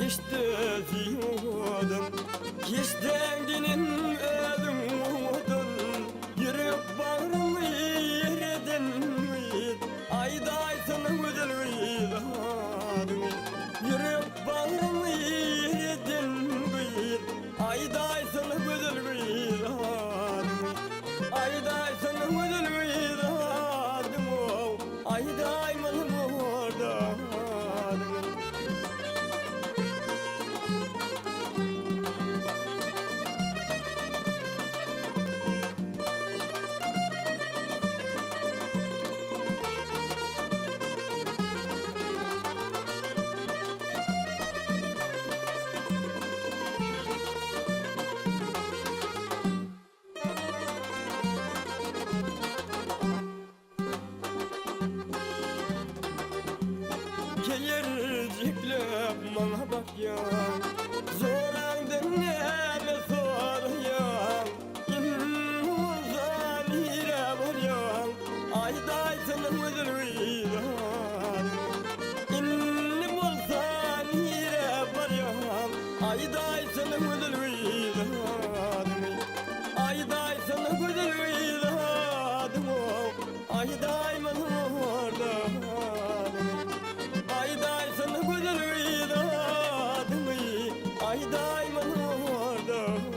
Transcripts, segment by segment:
Kişte ziyodum, kişten dinin ödüm odun. Yürek bağrımı yereden uyut, ayday sana güzel uyuladın. Yürek bağrımı yereden uyut, ayday sana güzel uyuladın. Ayday sana güzel uyuladın, ayday malım oradaydın. Gelirciklep bana bak ya, zorandın neme sor ya. İmmuzan hire var ya, ayday sana müdür uyudan. İnni bulsan hire var ya, ayday sana müdür uyudan. Ayday sana müdür uyudan, ayday manım orada. Ayday sana güzel uyuladın, ayday manım oradaydın.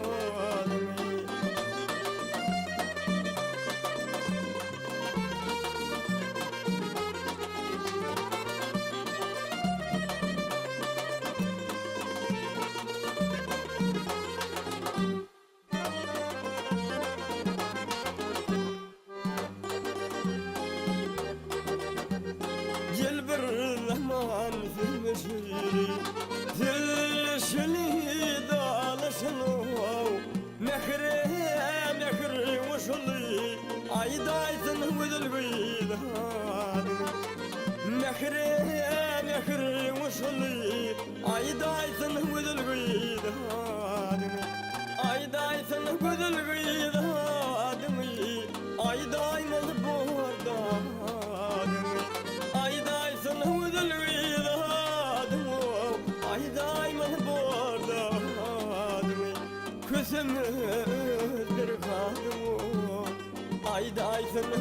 Gel bir zaman zilmişiri, zilşini dalaşını. Mehre mehre uşuli, ayday sana güzel uyuladın. Mehre mehre uşuli, ayday sana güzel uyuladın. Ayday sana güzel uyuladın, ayday malı bordaydın. Ayday sana güzel uyuladın, ayday malı bordaydın. Küsümüzdür kadım, ayday sana